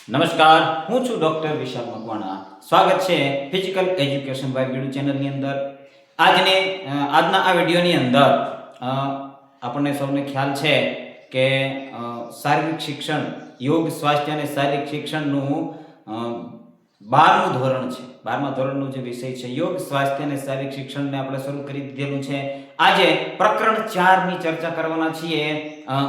નમસ્કાર, હું છું ડોક્ટર વિશાલ મકવાણા. સ્વાગત છે ફિઝિકલ એજ્યુકેશન બાય બીડુ ચેનલની અંદર. આજના આ વિડીયોની અંદર આપણને સૌને ખ્યાલ છે કે શારીરિક શિક્ષણ, યોગ, સ્વાસ્થ્ય અને શારીરિક શિક્ષણનું 12મું ધોરણ છે. 12મા ધોરણનો જે વિષય છે યોગ, સ્વાસ્થ્ય અને શારીરિક શિક્ષણને આપણે શરૂ કરી દીધેલું છે. આજે પ્રકરણ 4ની ચર્ચા કરવાના છીએ.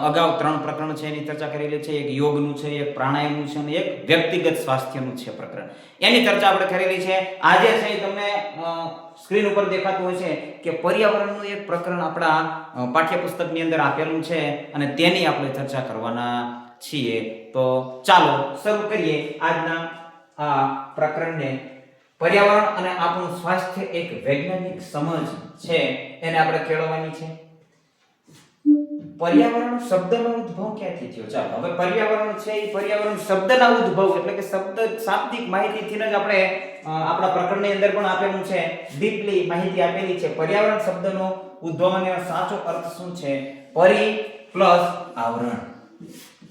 અગાઉ 3 પ્રકરણ છે એની ચર્ચા કરેલી છે. એક યોગનું છે, એક પ્રાણાયામનું છે અને એક વ્યક્તિગત સ્વાસ્થ્યનું છે પ્રકરણ. એની ચર્ચા આપણે કરેલી છે. આજે છે તમને સ્ક્રીન ઉપર દેખાતું હોય છે કે પર્યાવરણનું એક પ્રકરણ આપણા પાઠ્યપુસ્તકની અંદર આપેલું છે અને તેની આપણે ચર્ચા કરવાના છીએ. તો ચાલો શરૂ કરીએ આજના આ પ્રકરણને. પર્યાવરણ અને આપણું સ્વાસ્થ્ય એક વૈજ્ઞાનિક સમજ છે, એને આપણે કેળવવાની છે. પર્યાવરણ શબ્દનો ઉદ્ભવ ક્યાંથી થયો? ચાલો હવે પર્યાવરણ છે એ પર્યાવરણ શબ્દના ઉદ્ભવ એટલે કે શબ્દ શાબ્દિક માહિતીથી જ આપણે આપણા પ્રકરણની અંદર પણ આપેલું છે, ડીપલી માહિતી આપેલી છે. પર્યાવરણ શબ્દનો ઉદ્ભવ અને સાચો અર્થ શું છે? પરી પ્લસ આવરણ.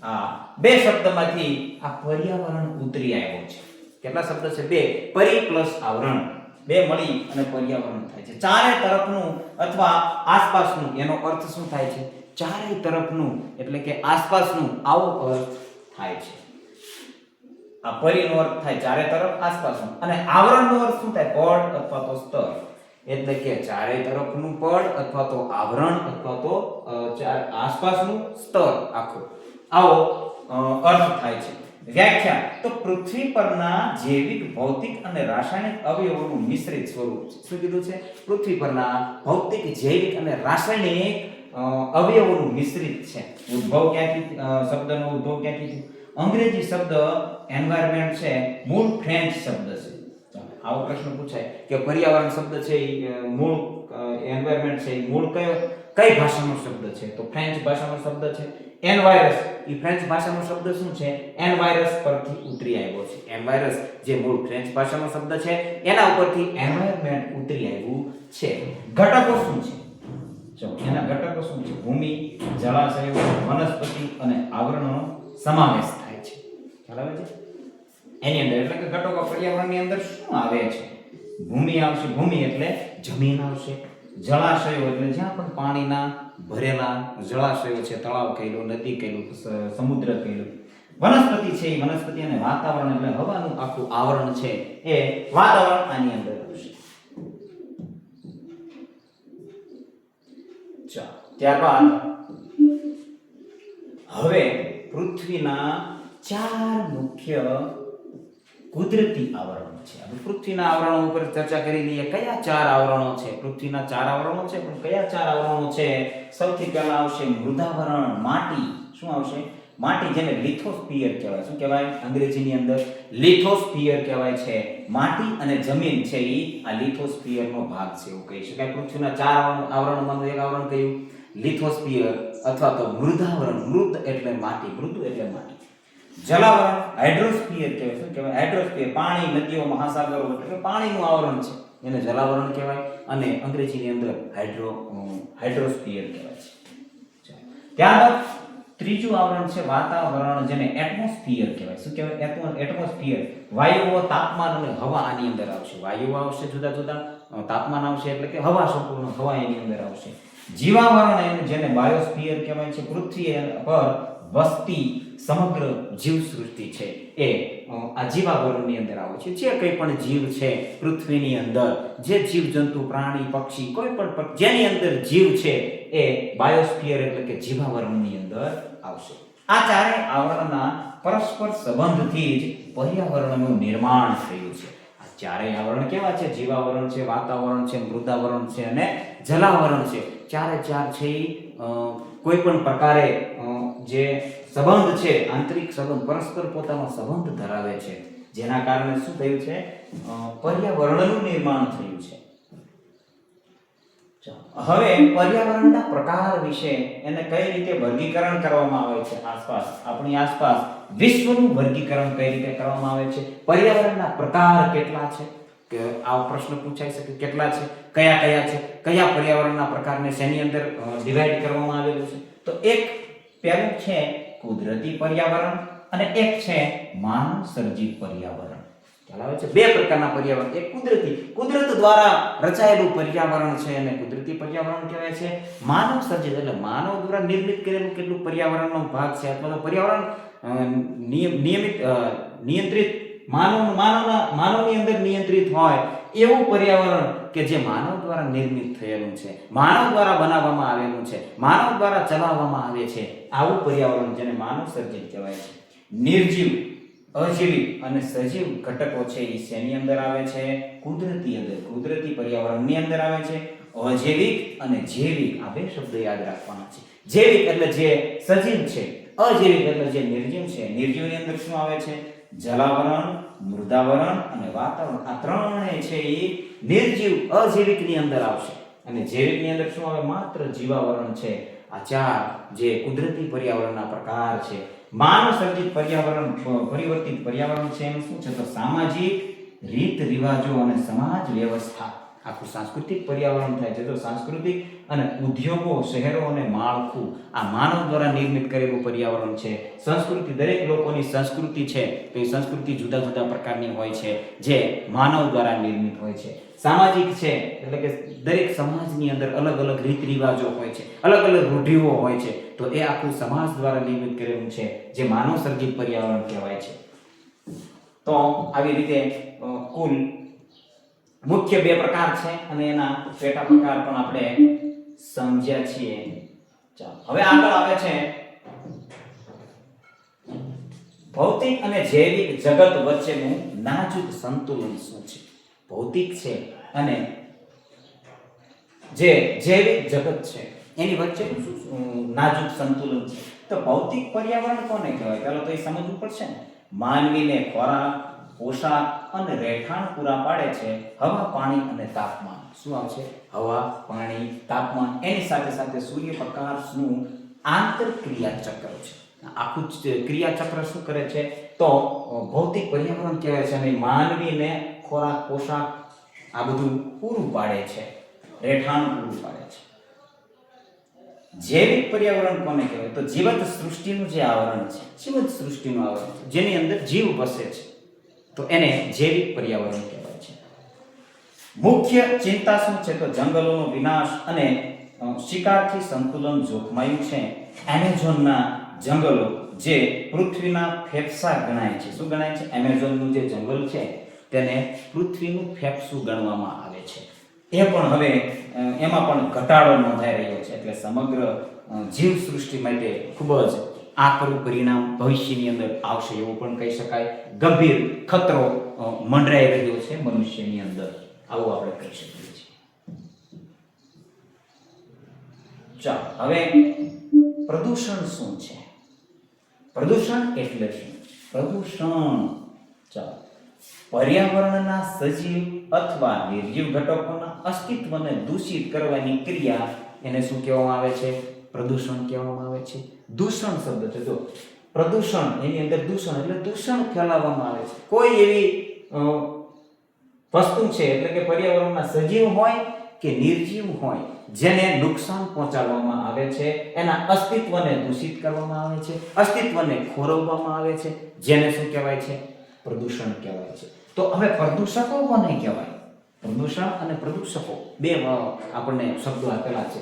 આ બે શબ્દમાંથી આ પર્યાવરણ ઉતરી આવ્યો છે. કેટલા શબ્દ છે? બે. પરી પ્લસ આવરણ, બે મળી અને પર્યાવરણ થાય છે. ચારે તરફનું અથવા આસપાસનું, એનો અર્થ શું થાય છે? ચારે તરફનું એટલે કે આસપાસનું, આવો અર્થ થાય છે. આ પરીનો અર્થ થાય ચારે તરફ, આસપાસનું. અને આવરણનો અર્થ શું થાય? પડ અથવા તો સ્તર. એટલે કે ચારે તરફનું પડ અથવા તો આવરણ અથવા તો આસપાસનું સ્તર આખું, આવો અર્થ થાય છે. વ્યાખ્યા તો પૃથ્વી પરના જૈવિક, ભૌતિક અને રાસાયણિક અવયવોનું મિશ્રિત સ્વરૂપ છે. શું કીધું છે? પૃથ્વી પરના ભૌતિક, જૈવિક અને રાસાયણિક અવયવોનું મિશ્રિત છે. ઉદ્ભવ ક્યાંથી? શબ્દનો ઉદ્ભવ ક્યાંથી થયો? અંગ્રેજી શબ્દ એન્વાયરમેન્ટ છે, મૂળ ફ્રેન્ચ શબ્દ છે. આવો પ્રશ્ન પૂછાય કે પર્યાવરણ શબ્દ છે એ મૂળ એન્વાયરમેન્ટ છે એ મૂળ કઈ ભાષાનો શબ્દ છે? તો ફ્રેન્ચ ભાષાનો શબ્દ છે. એનવાયરસ એ ફ્રેન્ચ ભાષાનો શબ્દ શું છે? એનવાયરસ પરથી ઉતરી આવ્યો છે. એનવાયરસ જે મૂળ ફ્રેન્ચ ભાષાનો શબ્દ છે એના ઉપરથી એન્વાયરમેન્ટ ઉતરી આવ્યું છે. ઘટકો શું છે? જો એના ઘટકો શું છે? ભૂમિ, જળાશયો, વનસ્પતિ અને આવરણનો સમાવેશ થાય છે. ખ્યાલ આવે છે? એની અંદર એટલે કે ઘટકો પર્યાવરણની અંદર શું આવે છે? ભૂમિ આવશે, ભૂમિ એટલે જમીન આવશે. જળાશયો એટલે જ્યાં પણ પાણીના ભરેલા જળાશયો છે, તળાવ કહેલો, નદી કહેલો, સમુદ્ર કહેલો. વનસ્પતિ છે એ વનસ્પતિ અને વાતાવરણ એટલે હવાનું આખું આવરણ છે એ વાતાવરણ આની અંદર આવશે. ત્યારબાદ હવે પૃથ્વીના 4 મુખ્ય કુદરતી આવરણો છે. હવે પૃથ્વીના આવરણો ઉપર ચર્ચા કરી લઈએ. કયા 4 આવરણો છે? પૃથ્વીના 4 આવરણો છે, પણ કયા 4 આવરણો છે? સૌથી પહેલા આવશે મૃદાવરણ, માટી. શું આવશે? માટી, જેને લિથોસ્ફિયર કહેવાય. શું કહેવાય? અંગ્રેજીની અંદર લિથોસ્ફિયર કહેવાય છે. માટી અને જમીન છે એ આ લિથોસ્ફિયરનો ભાગ છે એવું કહી શકાય. પૃથ્વીના 4 આવરણોમાંનું એક આવરણ કયું? લિથોસ્ફિયર અથવા તો મૃદાવરણ. મૃદ એટલે માટી, મૃદુ એટલે માટી. જલાવરણ હાઇડ્રોસ્ફિયર કહેવાય. શું કહેવાય? હાઇડ્રોસ્ફિયર, પાણી, નદીઓ, મહાસાગરો એટલે પાણીનું આવરણ છે, એને જલાવરણ કહેવાય. અને અંગ્રેજીની અંદર હાઇડ્રોસ્ફિયર કહેવાય છે. ત્યારબાદ ત્રીજું આવરણ છે વાતાવરણ, જેને એટમોસ્ફિયર કહેવાય. શું કહેવાય? એટમોસ્ફિયર. વાયુઓ, તાપમાન અને હવા આની અંદર આવશે. વાયુઓ આવશે જુદા જુદા, તાપમાન આવશે એટલે કે હવા, સંપૂર્ણ હવા એની અંદર આવશે. જીવાવરણ, જેને બાયોસ્ફિયર કહેવાય છે. પૃથ્વી પર વસતી સમગ્ર જીવસૃષ્ટિ છે એ આ જીવાવરણની અંદર આવે છે. જે કંઈ પણ જીવ છે પૃથ્વીની અંદર, જે જીવજંતુ, પ્રાણી, પક્ષી, કોઈ પણ જેની અંદર જીવ છે એ બાયોસ્ફિયર એટલે કે જીવાવરણની અંદર આવશે. આ ચારે આવરણના પરસ્પર સંબંધથી જ પર્યાવરણનું નિર્માણ થયું છે. આ ચારેય આવરણ કેવા છે? જીવાવરણ છે, વાતાવરણ છે, મૃદાવરણ છે અને જલાવરણ છે. ચારે ચાર છે કોઈ પણ પ્રકારે જે સંબંધ છે, આંતરિક સંબંધ, પરસ્પર પોતાનો સંબંધ ધરાવે છે, જેના કારણે શું થયું છે? પર્યાવરણનું નિર્માણ થયું છે. હવે પર્યાવરણના પ્રકાર વિશે, એને કઈ રીતે વર્ગીકરણ કરવામાં આવે છે? આપણી આસપાસ વિશ્વનું વર્ગીકરણ કઈ રીતે કરવામાં આવે છે? પર્યાવરણના પ્રકાર કેટલા છે? કે આ પ્રશ્ન પૂછાઈ શકે, કેટલા છે, કયા કયા છે, કયા પર્યાવરણના પ્રકારને શેની અંદર ડિવાઈડ કરવામાં આવેલું છે? તો એક પહેલું છે કુદરતી પર્યાવરણ, અને એક છે માનવ સર્જિત પર્યાવરણ. ખ્યાલ આવે છે? બે પ્રકારના પર્યાવરણ. એક કુદરત દ્વારા રચાયેલું પર્યાવરણ છે અને કુદરતી પર્યાવરણ કહેવાય છે. માનવ સર્જિત એટલે માનવ દ્વારા નિર્મિત કરેલું કેટલું પર્યાવરણનો ભાગ છે અથવા તો પર્યાવરણ નિયંત્રિત માનવની અંદર નિયંત્રિત હોય એવું પર્યાવરણ કે જે માનવ દ્વારા નિર્મિત થયેલું છે, માનવ દ્વારા બનાવવામાં આવેલું છે, માનવ દ્વારા ચલાવવામાં આવે છે, આવું પર્યાવરણ જેને માનવ સર્જિત કહેવાય છે. નિર્જીવ, અજીવિક અને સજીવ ઘટકો છે એ શેની અંદર આવે છે? કુદરતી પર્યાવરણની અંદર આવે છે. અજૈવિક અને જૈવિક આ બે શબ્દ યાદ રાખવાના છે. જૈવિક એટલે જે સજીવ છે, અજૈવિક એટલે જે નિર્જીવ છે. નિર્જીવની અંદર શું આવે છે? જલાવરણ, મૃદાવરણ અને વાતાવરણ. આ ત્રણેય છે એ નિર્જીવ અજૈવિકની અંદર આવશે અને જૈવિકની અંદર શું આવે? માત્ર જીવાવરણ છે. આ ચાર જે કુદરતી પર્યાવરણના પ્રકાર છે. માનવ સર્જિત પર્યાવરણ, પરિવર્તિત પર્યાવરણ છે એનું શું છે? તો સામાજિક રીત રિવાજો અને સમાજ વ્યવસ્થા, આખું સાંસ્કૃતિક પર્યાવરણ થાય છે. તો સાંસ્કૃતિક અને ઉદ્યોગો, શહેરો અને માળખું આ માનવ દ્વારા નિર્મિત કરેલું પર્યાવરણ છે. સંસ્કૃતિ, દરેક લોકોની સંસ્કૃતિ છે તો એ સંસ્કૃતિ જુદા જુદા પ્રકારની હોય છે જે માનવ દ્વારા નિર્મિત હોય છે. સામાજિક છે એટલે કે દરેક સમાજની અંદર અલગ અલગ રીત રિવાજો હોય છે, અલગ અલગ રૂઢિઓ હોય છે, તો એ આખું સમાજ દ્વારા નિર્મિત કરેલું છે જે માનવ સર્જિત પર્યાવરણ કહેવાય છે. તો આવી રીતે કુલ મુખ્ય બે પ્રકાર છે અને એના પેટા પ્રકાર પણ આપણે સમજ્યા છીએ. ચાલો હવે આગળ આવે છે ભૌતિક અને જૈવિક જગત વચ્ચેનું નાજુક સંતુલન શું છે? ભૌતિક છે અને જે જૈવિક જગત છે એની વચ્ચેનું શું નાજુક સંતુલન છે? તો ભૌતિક પર્યાવરણ કોને કહેવાય? પહેલા તો એ સમજવું પડશે ને. માનવીને ખોરાક, પોશાક અને રહેઠાણ પૂરા પાડે છે હવા, પાણી અને તાપમાન. શું આવશે? હવા, પાણી, તાપમાન. એની સાથે સાથે સૂર્યપ્રકાશનું આંતરક્રિયા ચક્ર છે. આખું ક્રિયા ચક્ર શું કરે છે? તો ભૌતિક પર્યાવરણ કહેવાય છે અને માનવીને ખોરાક, પોશાક આ બધું પૂરું પાડે છે, રહેઠાણ પૂરું પાડે છે. જૈવિક પર્યાવરણ કોને કહેવાય? તો જીવંત સૃષ્ટિનું જે આવરણ છે, જીવંત સૃષ્ટિનું આવરણ છે જેની અંદર જીવ વસે છે, તો એને જૈવિક પર્યાવરણ કહેવાય છે. મુખ્ય ચિંતા શું છે? તો જંગલોનો વિનાશ અને શિકારથી સંતુલન જોખમાયું છે. એમેઝોનના જંગલો જે પૃથ્વીના ફેફસા ગણાય છે. શું ગણાય છે? એમેઝોનનું જે જંગલ છે તેને પૃથ્વીનું ફેફસું ગણવામાં આવે છે. એ પણ હવે એમાં પણ ઘટાડો નોંધાઈ રહ્યો છે. એટલે સમગ્ર જીવ સૃષ્ટિ માટે ખૂબ જ આકરું પરિણામ ભવિષ્યની અંદર આવશે એવું પણ કહી શકાય. ગંભીર ખતરો મંડરાઈ રહ્યો છે મનુષ્યની અંદર, આવું આપણે કહી શકીએ છીએ. ચાલો હવે પ્રદૂષણ શું છે? પ્રદૂષણ એટલે શું? પ્રદૂષણ ચાલો પર્યાવરણના સજીવ અથવા નિર્જીવ ઘટકોના અસ્તિત્વને દૂષિત કરવાની ક્રિયા એને શું કહેવામાં આવે છે? પ્રદૂષણ કહેવામાં આવે છે. દૂષણ શબ્દ છે. જો પ્રદૂષણ એની અંદર દૂષણ એટલે દૂષણ ફેલાવવામાં આવે છે. કોઈ એવી વસ્તુ છે એટલે કે પર્યાવરણના સજીવ હોય કે નિર્જીવ હોય જેને નુકસાન પહોંચાડવામાં આવે છે, એના અસ્તિત્વને દૂષિત કરવામાં આવે છે, અસ્તિત્વને ખોરવવામાં આવે છે, જેને શું કહેવાય છે? પ્રદૂષણ કહેવાય છે. તો હવે પ્રદૂષકો કોને કહેવાય? પ્રદૂષણ અને પ્રદૂષકો બે આપણને શબ્દો આપેલા છે.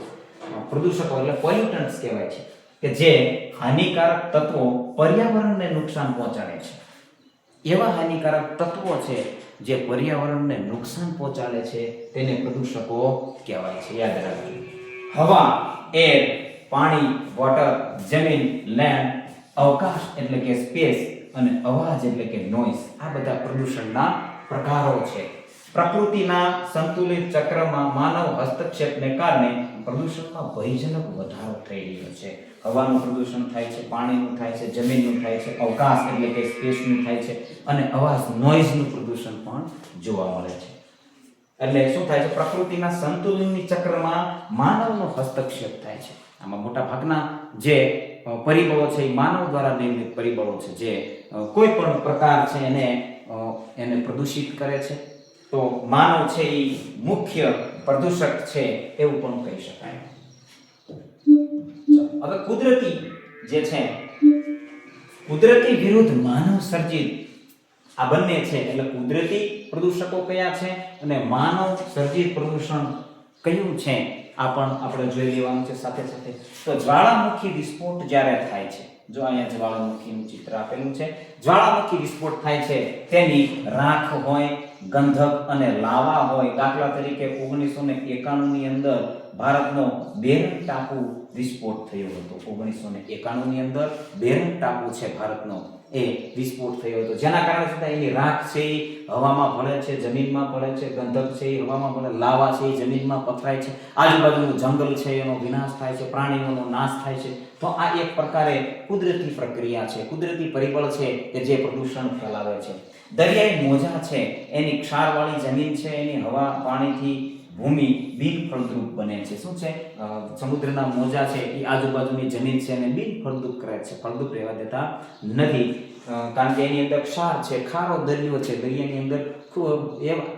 પ્રદૂષકો એટલે પોલ્યુટન્ટ્સ કહેવાય છે કે જે હાનિકારક તત્વો પર્યાવરણને નુકસાન પહોંચાડે છે. એવા હાનિકારક તત્વો છે જે પર્યાવરણને નુકસાન પહોંચાડે છે તેને પ્રદૂષકો કહેવાય છે. યાદ રાખજો. હવા, એર, પાણી, વોટર, જમીન, લેન્ડ, અવકાશ એટલે કે સ્પેસ અને અવાજ એટલે કે નોઇઝ, આ બધા પ્રદૂષણના પ્રકારો છે. પ્રકૃતિના સંતુલિત ચક્રમાં માનવ હસ્તક્ષેપને કારણે પ્રદૂષણમાં ભયજનક વધારો થઈ રહ્યો છે. હવાનું પ્રદૂષણ થાય છે, પાણીનું થાય છે, જમીનનું થાય છે, અવકાશ એટલે કે સ્પેસનું થાય છે અને અવાજ નોઇઝનું પ્રદૂષણ પણ જોવા મળે છે. એટલે શું થાય છે? પ્રકૃતિના સંતુલનની ચક્રમાં માનવનો હસ્તક્ષેપ થાય છે. આમાં મોટા ભાગના જે પરિબળો છે એ માનવ દ્વારા નિર્મિત પરિબળો છે જે કોઈ પણ પ્રકાર છે એને પ્રદૂષિત કરે છે. તો માનવ છે એ મુખ્ય પ્રદૂષક છે એવું પણ કહી શકાય. હવે કુદરતી જે છે કુદરતી વિરુદ્ધ માનવ સર્જિત આ બંને છે. એટલે કુદરતી પ્રદૂષકો કયા છે અને માનવ સર્જિત પ્રદૂષણ કયું છે આ પણ આપણે જોઈ લેવાનું છે સાથે સાથે. તો જ્વાળામુખી વિસ્ફોટ જ્યારે થાય છે, જો અહીંયા જ્વાળામુખીનું ચિત્ર આપેલું છે, જ્વાળામુખી વિસ્ફોટ થાય છે તેની રાખ હોય, ગંધક અને લાવા હોય. દાખલા તરીકે 1991 ની અંદર ભારતનો બેરંગ ટાપુ વિસ્ફોટ થયો હતો. 1991 ની અંદર બેરંગ ટાપુ છે ભારતનો, એ વિસ્ફોટ થયો હતો, જેના કારણે શું થાય, એની રાખ છે એ હવામાં ભળે છે, જમીનમાં ભળે છે, ગંધક છે એ હવામાં ભળે, લાવા છે એ જમીનમાં પથરાય છે, આજુબાજુનું જંગલ છે એનો વિનાશ થાય છે, પ્રાણીઓનો નાશ થાય છે. તો આ એક પ્રકારે કુદરતી પ્રક્રિયા છે, કુદરતી પરિબળ છે કે જે પ્રદૂષણ ફેલાવે છે. દરિયાઈ મોજા છે, એની ક્ષારવાળી જમીન છે, એની હવા પાણીથી ભૂમિ બિનફળદ્રુપ બને છે. શું છે, સમુદ્રના મોજા છે એ આજુબાજુની જમીન છે એને બિનફળદ્રુપ કરે છે, ફળદ્રુપ રહેવા દેતા નથી, કારણ કે એની અંદર ક્ષાર છે, ખારો દરિયો છે. દરિયાની અંદર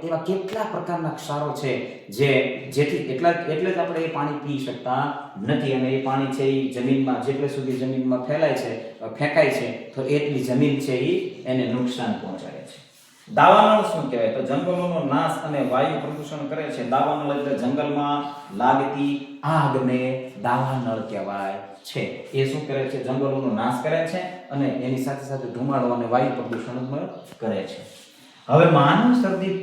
એવા કેટલા પ્રકારના ક્ષારો છે જેથી એટલે જ આપણે એ પાણી પી શકતા નથી, અને એ પાણી છે એ જમીનમાં જેટલે સુધી જમીનમાં ફેંકાય છે તો એટલી જમીન છે એને નુકસાન પહોંચાડે છે. દાવાનળ શું કહેવાય, તો જંગલોનો નાશ અને વાયુ પ્રદૂષણ કરે છે. દાવાનળ એટલે જંગલમાં લાગતી આગને દાવાનળ કહેવાય છે. એ શું કરે છે, જંગલોનો નાશ કરે છે અને એની સાથે સાથે ધુમાડો અને વાયુ પ્રદૂષણ કરે છે. હવે માનવ સર્જિત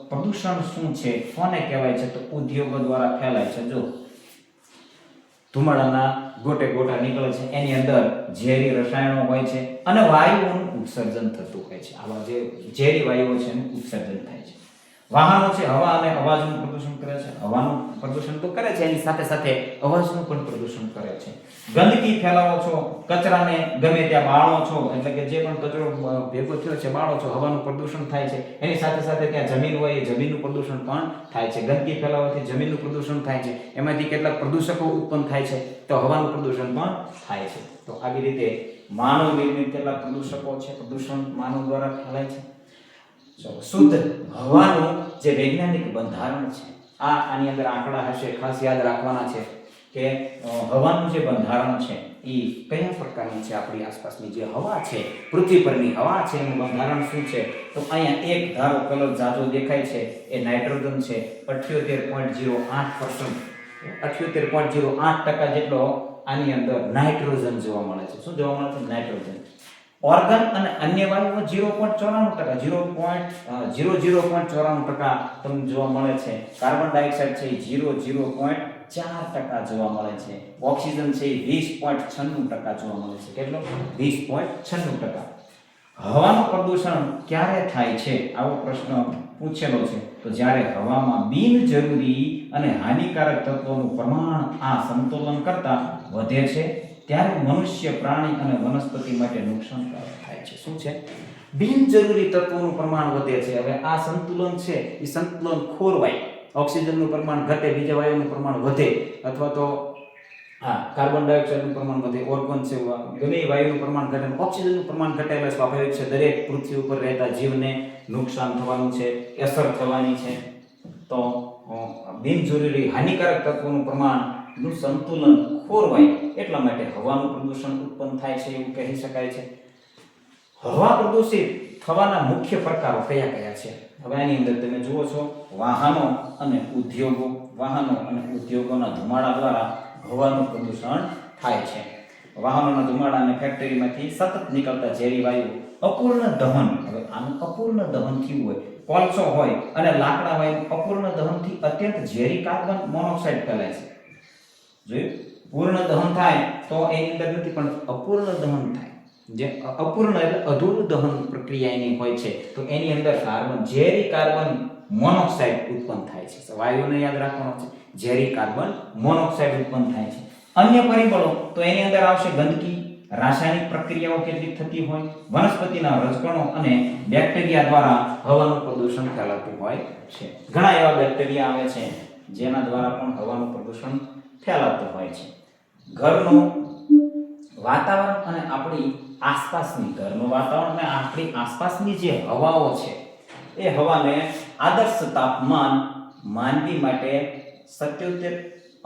પ્રદૂષણ શું છે, કોને કહેવાય છે, તો ઉદ્યોગો દ્વારા ફેલાય છે. જો ધુમાડાના ગોટા નીકળે છે, એની અંદર ઝેરી રસાયણો હોય છે અને વાયુઓનું ઉત્સર્જન થતું હોય છે. આવા જે ઝેરી વાયુઓ છે એનું ઉત્સર્જન થાય છે. વાહનો છે, હવા અને અવાજનું પ્રદૂષણ કરે છે. હવાનું પ્રદૂષણ તો કરે છે, એની સાથે સાથે અવાજનું પણ પ્રદૂષણ કરે છે. ગંદકી ફેલાવો છો, કચરાને ગમે ત્યાં બાળો છો, એટલે કે જે પણ કચરો ભેગો થયો છે બાળો છો, હવાનું પ્રદૂષણ થાય છે. એની સાથે સાથે ત્યાં જમીન હોય એ જમીનનું પ્રદૂષણ પણ થાય છે. ગંદકી ફેલાવવાથી જમીનનું પ્રદૂષણ થાય છે, એમાંથી કેટલાક પ્રદૂષકો ઉત્પન્ન થાય છે, તો હવાનું પ્રદૂષણ પણ થાય છે. તો આવી રીતે માનવ નિર્મિત કેટલાક પ્રદૂષકો છે, પ્રદૂષણ માનવ દ્વારા ફેલાય છે. શુદ્ધ હવાનું જે વૈજ્ઞાનિક બંધારણ છે, આની અંદર આંકડા હશે, ખાસ યાદ રાખવાના છે કે હવાનું જે બંધારણ છે એ કયા પ્રકારની છે. આપણી આસપાસની જે હવા છે, પૃથ્વી પરની હવા છે, એનું બંધારણ શું છે, તો અહીંયા એક ધારો કલર જાજો દેખાય છે એ નાઇટ્રોજન છે. 78.08%, 78.08% જેટલો આની અંદર નાઇટ્રોજન જોવા મળે છે. શું જોવા મળે છે, નાઇટ્રોજન. ઓર્ગન અને અન્ય વાયુઓ 0.94% તમને જોવા મળે છે. કાર્બન ડાયોક્સાઇડ છે એ 0.4% જોવા મળે છે. ઓક્સિજન છે એ 20.96% જોવા મળે છે. કેટલો, 20.96%. હવાનું પ્રદૂષણ ક્યારે થાય છે, આવો પ્રશ્ન પૂછેલો છે, તો જ્યારે હવામાં બિનજરૂરી અને હાનિકારક તત્વોનું પ્રમાણ આ સંતુલન કરતા વધે છે, ત્યારે મનુષ્ય, પ્રાણી અને વનસ્પતિ માટે નુકસાનકારક થાય છે. શું છે, બિનજરૂરી તત્વોનું પ્રમાણ વધે છે. હવે આ સંતુલન છે એ સંતુલન ખોરવાય, ઓક્સિજનનું પ્રમાણ ઘટે, બીજા વાયુનું પ્રમાણ વધે, અથવા તો કાર્બન ડાયોક્સાઇડનું પ્રમાણ વધે, ઓર્ગન છે ગમે એ વાયુનું પ્રમાણ ઘટે, ઓક્સિજનનું પ્રમાણ ઘટે એટલે સ્વાભાવિક છે દરેક પૃથ્વી ઉપર રહેતા જીવને નુકસાન થવાનું છે, અસર થવાની છે. તો બિનજરૂરી હાનિકારક તત્વોનું પ્રમાણ નું સંતુલન ખોરવાય એટલા માટે હવાનું પ્રદૂષણ ઉત્પન્ન થાય છે એવું કહી શકાય છે. હવા પ્રદૂષિત થવાના મુખ્ય પ્રકારો કયા કયા છે, હવે આની અંદર તમે જુઓ છો, વાહનો અને ઉદ્યોગોના ધુમાડા દ્વારા હવાનું પ્રદૂષણ થાય છે. વાહનોના ધુમાડા અને ફેક્ટરીમાંથી સતત નીકળતા ઝેરી વાયુ અપૂર્ણ દહન, હવે આનું અપૂર્ણ દહન થયું હોય, કોલસો હોય અને લાકડા વાયુ અપૂર્ણ દહનથી અત્યંત ઝેરી કાર્બન મોનોક્સાઇડ ફેલાય છે. જોયું, પૂર્ણ દહન થાય તો એની અંદર નથી, પણ અપૂર્ણ દહન થાય, જે અપૂર્ણ એટલે અધૂરું દહન પ્રક્રિયા એની હોય છે, તો એની અંદર ઝેરી કાર્બન મોનોક્સાઇડ ઉત્પન્ન થાય છે. વાયુને યાદ રાખવાનો છે, ઝેરી કાર્બન મોનોક્સાઇડ ઉત્પન્ન થાય છે. અન્ય પરિબળો તો એની અંદર આવશે ગંદકી, રાસાયણિક પ્રક્રિયાઓ કેટલીક થતી હોય, વનસ્પતિના રજકણો અને બેક્ટેરિયા દ્વારા હવાનું પ્રદૂષણ ફેલાતું હોય છે. ઘણા એવા બેક્ટેરિયા આવે છે જેના દ્વારા પણ હવાનું પ્રદૂષણ ફેલાતું હોય છે. ઘરનું વાતાવરણ અને આપણી આસપાસની જે હવાઓ છે એ હવાને આદર્શ તાપમાન માનવી માટે 77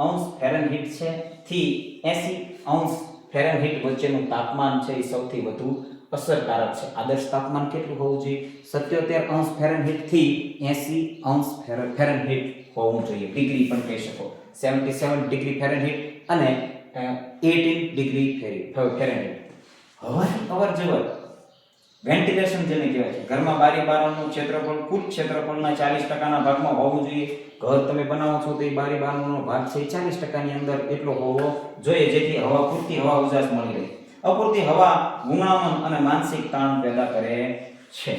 અંશ ફેરનહીટ છે થી 80 અંશ ફેરનહીટ વચ્ચેનું તાપમાન છે એ સૌથી વધુ અસરકારક છે. આદર્શ તાપમાન કેટલું હોવું જોઈએ? 77 અંશ ફેરનહીટ થી 80 અંશ ફેરનહીટ હોવું જોઈએ. ડિગ્રી પણ કહી શકો. 77 ડિગ્રી ફેરનહીટ અને 18 ડિગ્રી ફેરનહીટ. હવાની અવર જવર વેન્ટિલેશન જેને કહેવાય છે, ઘરમાં બારી બારણનું ક્ષેત્રફળ કુલ ક્ષેત્રફળના 40%ના ભાગમાં હોવું જોઈએ. ઘર તમે બનાવો છો તો એ બારી બારણનો ભાગ છે 40%ની અંદર એટલો હોવો જોઈએ, જેથી હવા પૂરતી હવા ઉજાસ મળી રહે. અપૂરતી હવા ગુંગળામણ અને માનસિક તાણ પેદા કરે છે.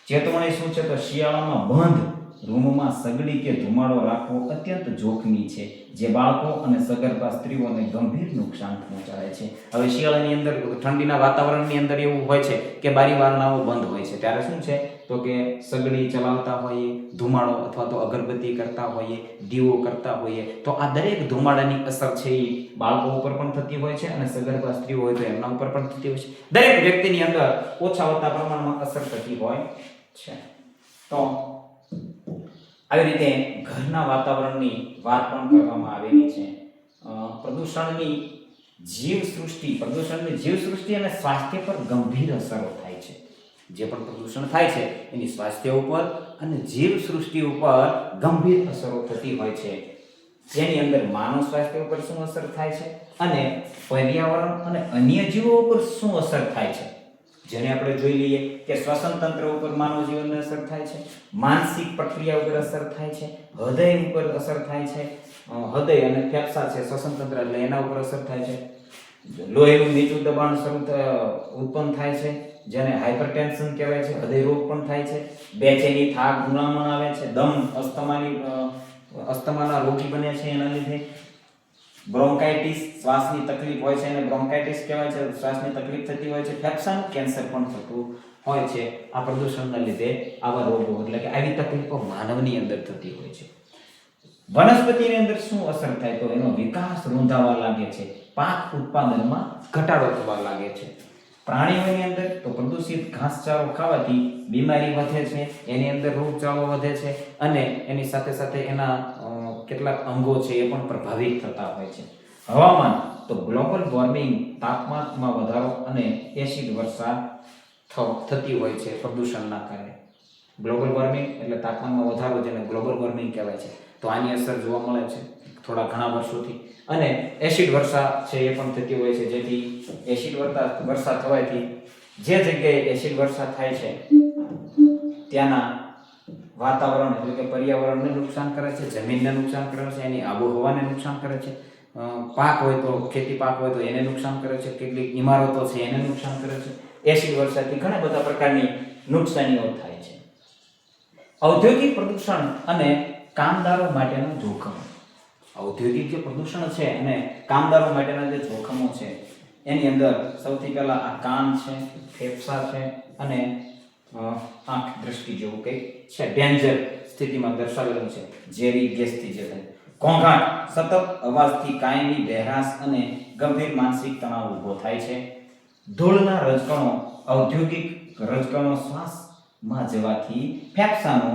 ચેતવણી શું છે? તો શિયાળામાં બંધ રૂમમાં સગડી કે ધુમાડો રાખવો અત્યંત જોખમી છે, જે બાળકો અને સગર્ભા સ્ત્રીઓને ગંભીર નુકસાન પહોંચાડે છે. હવે શિયાળાની અંદર ઠંડીના વાતાવરણની અંદર એવું હોય છે કે બારી બારણાઓ બંધ હોય છે, ત્યારે શું છે તો કે સગડી ચલાવતા હોઈએ, ધુમાડો અથવા તો અગરબત્તી કરતા હોઈએ, દીવો કરતા હોઈએ, તો આ દરેક ધુમાડાની અસર છે એ બાળકો ઉપર પણ થતી હોય છે અને સગર્ભા સ્ત્રીઓ હોય તો એમના ઉપર પણ થતી હોય છે. દરેક વ્યક્તિની અંદર ઓછા વધતા પ્રમાણમાં અસર થતી હોય છે. તો આવી રીતે ઘરના વાતાવરણની વાત પણ કરવામાં આવેલી છે. પ્રદૂષણની જીવસૃષ્ટિ અને સ્વાસ્થ્ય પર ગંભીર અસરો થાય છે. જે પણ પ્રદૂષણ થાય છે એની સ્વાસ્થ્ય ઉપર અને જીવસૃષ્ટિ ઉપર ગંભીર અસરો થતી હોય છે. જેની અંદર માનવ સ્વાસ્થ્ય ઉપર શું અસર થાય છે અને પર્યાવરણ અને અન્ય જીવો ઉપર શું અસર થાય છે, જેને આપણે જોઈ લઈએ કે શ્વસન તંત્ર ઉપર માનવ જીવનને અસર થાય છે, માનસિક પ્રક્રિયા ઉપર અસર થાય છે, હૃદય ઉપર અસર થાય છે. હૃદય અને ફેફસા છે, શ્વસન તંત્ર, એટલે એના ઉપર અસર થાય છે. લોહીનું નીચું દબાણ ઉત્પન્ન થાય છે, જેને હાઇપરટેન્શન કહેવાય છે. હૃદય રોગ પણ થાય છે. બેચેની, થાક, ગુંગળામણ આવે છે. દમ, અસ્થમાના રોગી બને છે એના લીધે. બ્રોન્કાઇટિસ, શ્વાસની તકલીફ હોય છે એને બ્રોન્કાઇટિસ કહેવાય છે, શ્વાસની તકલીફ થતી હોય છે. ફેફસાનું કેન્સર પણ થતું હોય છે આ પ્રદૂષણના લીધે. આવા રોગો એટલે કે આવી તકલીફો માનવની અંદર થતી હોય છે. વનસ્પતિની અંદર શું અસર થાય? તો એનો વિકાસ રૂંધાવા લાગે છે, પાક ઉત્પાદનમાં ઘટાડો થવા લાગે છે. પ્રાણીઓની અંદર તો પ્રદૂષિત ઘાસચારો ખાવાથી બીમારી વધે છે, એની અંદર રોગચાળો વધે છે અને એની સાથે સાથે એના કેટલાક અંગો છે એ પણ પ્રભાવિત થતા હોય છે. હવામાન તો ગ્લોબલ વોર્મિંગ, તાપમાનમાં વધારો અને એસિડ વર્ષા થતી હોય છે પ્રદૂષણના કારણે. ગ્લોબલ વોર્મિંગ એટલે તાપમાનમાં વધારો, જેને ગ્લોબલ વોર્મિંગ કહેવાય છે. તો આની અસર જોવા મળે છે થોડા ઘણા વર્ષોથી. અને એસિડ વર્ષા છે એ પણ થતી હોય છે, જેથી એસિડ વર્ષા થવાથી જે જગ્યાએ એસિડ વર્ષા થાય છે ત્યાંના વાતાવરણ એટલે કે પર્યાવરણને નુકસાન કરે છે, જમીનને નુકસાન કરે છે, એની આબોહવાને નુકસાન કરે છે. પાક હોય તો, ખેતી પાક હોય તો એને નુકસાન કરે છે, કેટલીક ઇમારતો છે એને નુકસાન કરે છે. એસિડ વર્ષાથી ઘણા બધા પ્રકારની નુકસાનીઓ થાય છે. ઔદ્યોગિક પ્રદૂષણ અને કામદારો માટેના જોખમો. ઔદ્યોગિક જે પ્રદૂષણ છે અને કામદારો માટેના જે જોખમો છે એની અંદર સૌથી પહેલા આ કાન છે, ફેફસા છે અને આંખ, દ્રષ્ટિ જેવું કંઈક છે, ડેન્જર સ્થિતિમાં દર્શાવેલું છે. ઝેરી ગેસથી જે થાય, ઘોંઘાટ, સતત અવાજથી કાયમી બહેરાશ અને ગંભીર માનસિક તણાવ ઊભો થાય છે. ધૂળના રજકણો, ઔદ્યોગિક રજકણો શ્વાસમાં જવાથી ફેફસાનો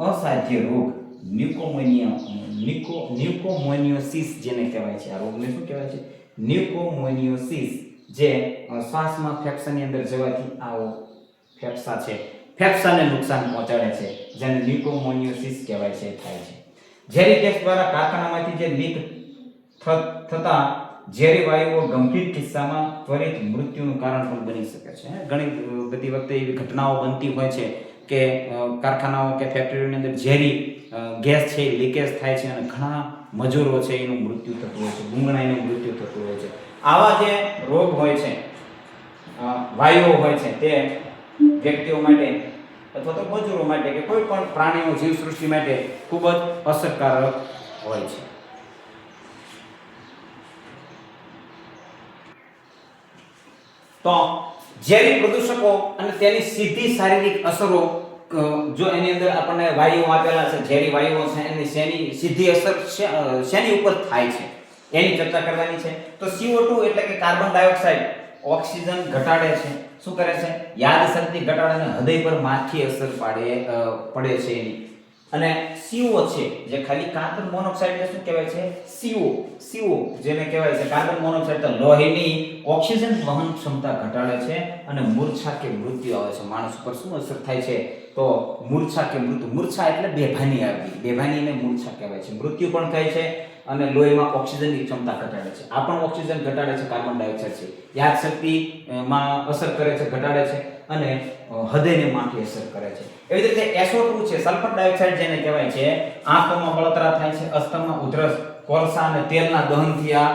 અસાધ્ય રોગ ન્યુકોમોનિયોસિસ જેને કહેવાય છે, આ રોગને શું કહેવાય છે? ન્યુકોમોનિયોસિસ, જે શ્વાસમાં ફેફસાની અંદર જવાથી આવો ફેફસા છે, ફેફસાને નુકસાન પહોંચાડે છે, જેને ન્યુકોમોનિયોસિસ કહેવાય છે, થાય છે. ઝેરી ગેસ દ્વારા કારખાનામાંથી જે લીક થતા ઝેરી વાયુઓ ગંભીર કિસ્સામાં ત્વરિત મૃત્યુનું કારણ પણ બની શકે છે. ઘણી બધી વખતે એવી ઘટનાઓ બનતી હોય છે કે કારખાનાઓ કે ફેક્ટરીઓની અંદર ઝેરી ગેસ છે લીકેજ થાય છે અને ઘણા મજૂરો છે એનું મૃત્યુ થતું હોય છે, ગુંગળાઈનું મૃત્યુ થતું હોય છે. આવા જે રોગ હોય છે, વાયુઓ હોય છે, તે વ્યક્તિઓ માટે અથવા તો મજૂરો માટે કે કોઈ પણ પ્રાણીઓ, જીવસૃષ્ટિ માટે ખૂબ જ અસરકારક હોય છે. તો ઝેરી પ્રદૂષકો અને તેની સીધી શારીરિક અસરો, જો એની અંદર આપણને વાયુઓ આપેલા છે, ઝેરી વાયુઓ છે, એની સીધી અસર શેની ઉપર થાય છે એની ચર્ચા કરવાની છે. તો CO2 એટલે કે કાર્બન ડાયોક્સાઇડ ઓક્સિજન ઘટાડે છે. શું કરે છે? યાદશક્તિ ઘટાડે અને હૃદય પર માઠી અસર પડે છે એની. અને CO છે જે ખાલી કાર્બન મોનોક્સાઇડને શું કહેવાય છે? CO જેને કહેવાય છે કાર્બન મોનોક્સાઇડ, તો લોહીની ઓક્સિજન વહન ક્ષમતા ઘટાડે છે અને મૂર્છા કે મૃત્યુ આવે છે. માણસ ઉપર શું અસર થાય છે? તો મૂર્છા કે મૃત્યુ. મૂર્છા એટલે બેભાની આવવી, બેભાનીને મૂર્છા કહેવાય છે. મૃત્યુ પણ થાય છે અને લોહીમાં ઓક્સિજનની ક્ષમતા ઘટાડે છે. આ પણ ઓક્સિજન ઘટાડે છે, કાર્બન ડાયોક્સાઇડ છે. યાદશક્તિ માં અસર કરે છે, ઘટાડે છે અને હૃદયને માઠી અસર કરે છે. એવી રીતે SO2 છે, સલ્ફર ડાયોક્સાઇડ જેને કહેવાય છે, આંખોમાં બળતરા થાય છે, અસ્થમા, ઉધરસ, કોલસા અને તેલના દહનથી આ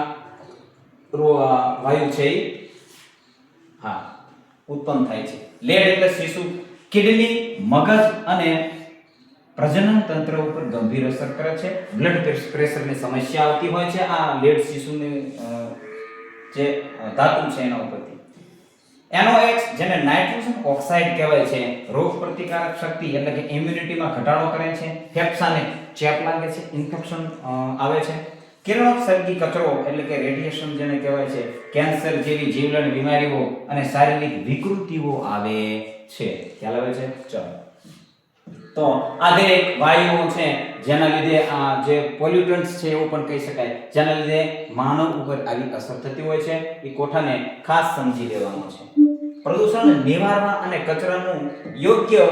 વાયુ છે ઉત્પન્ન થાય છે. લેડ એટલે શિશુ, કિડની, મગજ અને પ્રજનન તંત્ર ઉપર ગંભીર અસર કરે છે. બ્લડ પ્રેશરની સમસ્યા આવતી હોય છે આ લેડ શિશુની જે ધાતુ છે એના ઉપરથી. NOx જેને નાઇટ્રોજન ઓક્સાઇડ કહેવાય છે, રોગ પ્રતિકારક શક્તિ એટલે કે ઇમ્યુનિટીમાં ઘટાડો કરે છે. ફેફસાને ચેપ લાગે છે, ઇન્ફેક્શન આવે છે. કિરણોત્સર્ગી કચરો એટલે કે રેડિયેશન જેને કહેવાય છે, કેન્સર જેવી જીવલેણ બીમારીઓ અને શારીરિક વિકૃતિઓ આવે છે. ખ્યાલ આવે છે? ચાલો, તો આ દરેક વાયુઓ છે જેના લીધે આ જે પોલ્યુટન્ટ્સ છે એવું પણ કહી શકાય, જેના લીધે માનવ ઉપર આવી અસર થતી હોય છે, એ કોઠાને ખાસ સમજી લેવાનો છે. પ્રદૂષણ નિવારવા અને કચરાનું યોગ્ય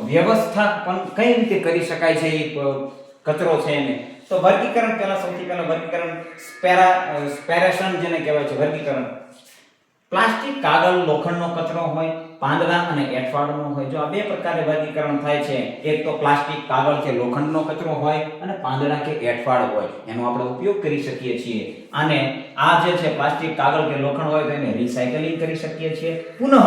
વ્યવસ્થાપન કઈ રીતે કરી શકાય છે એ કચરો છે એને, તો વર્ગીકરણ પહેલા સૌથી પહેલા વર્ગીકરણ સ્પેરેશન જેને કહેવાય છે વર્ગીકરણ. પ્લાસ્ટિક, કાગળ, લોખંડનો કચરો હોય, પાંદડા અને એઠવાડનો હોય. જો આ બે પ્રકારે વર્ગીકરણ થાય છે. એક તો પ્લાસ્ટિક, કાગળ કે લોખંડનો કચરો હોય અને પાંદડા કે એઠવાડ હોય, એનો આપણે ઉપયોગ કરી શકીએ છીએ. અને આ જે છે પ્લાસ્ટિક, કાગળ કે લોખંડ હોય તો એને રિસાયકલિંગ કરી શકીએ છીએ, પુનઃ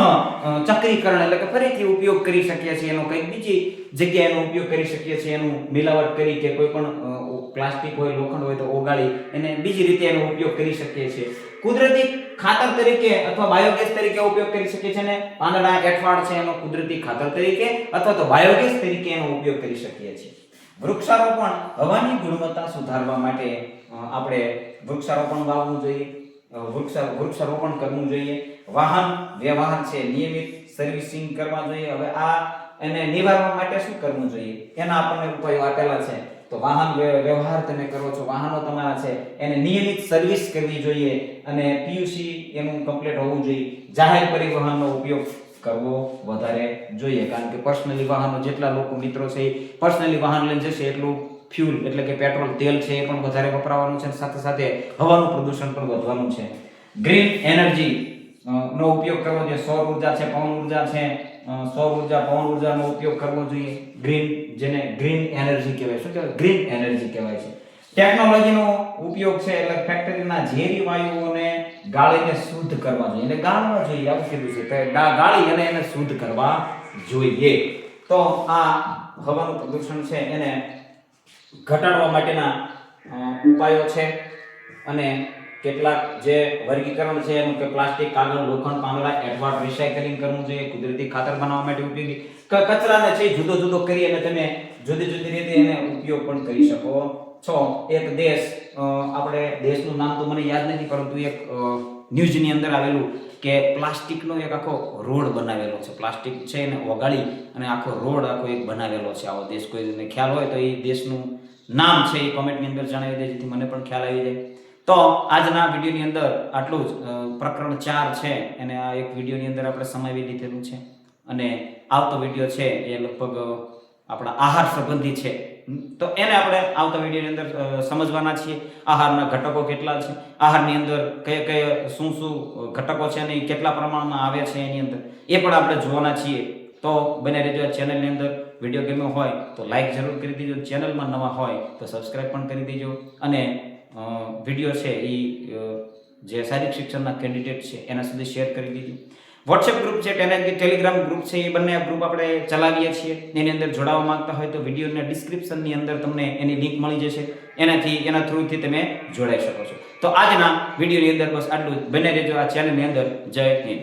ચક્રીકરણ એટલે કે ફરીથી ઉપયોગ કરી શકીએ છીએ, એનો કંઈક બીજી જગ્યાએ એનો ઉપયોગ કરી શકીએ છીએ, એનું મિલાવટ કરી કે કોઈ પણ પ્લાસ્ટિક હોય, લોખંડ હોય તો ઓગાળી એને બીજી રીતે એનો ઉપયોગ કરી શકીએ છીએ. કુદરતી ખાતર તરીકે અથવા બાયોગેસ તરીકે ઉપયોગ કરી શકીએ છીએ, ને પાંદડા, એઠવાડ છે એનો કુદરતી ખાતર તરીકે અથવા તો બાયોગેસ તરીકે એનો ઉપયોગ કરી શકીએ છીએ. વૃક્ષારોપણ, હવાની ગુણવત્તા સુધારવા માટે આપણે વૃક્ષારોપણ વાવવું જોઈએ, વૃક્ષારોપણ કરવું જોઈએ. વાહન વ્યવહાર છે, નિયમિત સર્વિસિંગ કરવા જોઈએ. હવે આ એને નિવારવા માટે શું કરવું જોઈએ એના આપણને ઉપાયો આપેલા છે. તો વાહન વ્યવહાર તમે કરો છો, વાહનો તમારા છે એને નિયમિત સર્વિસ કરવી જોઈએ અને PUC એનું કમ્પ્લીટ હોવું જોઈએ. જાહેર પરિવહનનો ઉપયોગ કરવો વધારે જોઈએ, કારણ કે પર્સનલી વાહનો જેટલા લોકો મિત્રો છે પર્સનલી વાહન લઈને જશે એટલું ફ્યુલ એટલે કે પેટ્રોલ, તેલ છે એ પણ વધારે વપરાવાનું છે, સાથે સાથે હવાનું પ્રદૂષણ પણ વધવાનું છે. ગ્રીન એનર્જી નો ઉપયોગ કરવો જોઈએ. સૌર ઉર્જા છે, પવન ઉર્જા છે, સૌર ઉર્જા, પવન ઉર્જાનો ઉપયોગ કરવો જોઈએ. ગ્રીન જેને ગ્રીન એનર્જી કહેવાય. શું કહેવાય? ગ્રીન એનર્જી કહેવાય છે. ટેકનોલોજીનો ઉપયોગ છે એટલે ફેક્ટરીના ઝેરી વાયુઓને ગાળીને શુદ્ધ કરવા જોઈએ, એટલે ગાળવા જોઈએ, આવું કીધું છે કે ગાળી અને એને શુદ્ધ કરવા જોઈએ. તો આ હવાનું પ્રદૂષણ છે એને ઘટાડવા માટેના ઉપાયો છે અને કેટલાક જે વર્ગીકરણ છે એનું કે પ્લાસ્ટિક, કાગળ, લોખંડ, પાંદડા, એઠવાડ રિસાયકલિંગ કરવું જોઈએ. કુદરતી ખાતર બનાવવા માટે ઉપયોગી કચરાને છે જુદો જુદો કરી અને તમે જુદી જુદી રીતે એને ઉપયોગ પણ કરી શકો છો. એક દેશ, આપણે દેશનું નામ તો મને યાદ નથી, પરંતુ એક ન્યૂઝની અંદર આવેલું કે પ્લાસ્ટિકનો એક આખો રોડ બનાવેલો છે. પ્લાસ્ટિક છે એને ઓગાળી અને આખો રોડ આખો એક બનાવેલો છે. આવો દેશ કોઈને ખ્યાલ હોય તો એ દેશનું નામ છે એ કોમેન્ટની અંદર જણાવી દે, જેથી મને પણ ખ્યાલ આવી જાય. તો આજના વિડીયોની અંદર આટલું જ. પ્રકરણ 4 છે એને આ એક વિડીયોની અંદર આપણે સમાવી લીધેલું છે અને આવતો વિડીયો છે એ લગભગ આપણા આહાર સંબંધી છે, તો એને આપણે આવતા વિડીયોની અંદર સમજવાના છીએ. આહારના ઘટકો કેટલા છે, આહારની અંદર કયા શું ઘટકો છે અને એ કેટલા પ્રમાણમાં આવે છે એની અંદર એ પણ આપણે જોવાના છીએ. તો બને રહેજો આ ચેનલની અંદર. વિડીયો ગમ્યો હોય તો લાઈક જરૂર કરી દેજો, ચેનલમાં નવા હોય તો સબસ્ક્રાઈબ પણ કરી દેજો અને વિડીયો છે એ જે શારીરિક શિક્ષણના કેન્ડિડેટ છે એના સુધી શેર કરી દીધું. વોટ્સએપ ગ્રુપ છે, ટેલિગ્રામ ગ્રુપ છે, એ બંને ગ્રુપ આપણે ચલાવીએ છીએ. એની અંદર જોડાવા માંગતા હોય તો વિડીયોના ડિસ્ક્રિપ્શનની અંદર તમને એની લિંક મળી જશે, એના થ્રુથી તમે જોડાઈ શકો છો. તો આજના વિડીયોની અંદર બસ આટલું જ. બને રહેજો આ ચેનલની અંદર. જય હિન્દ.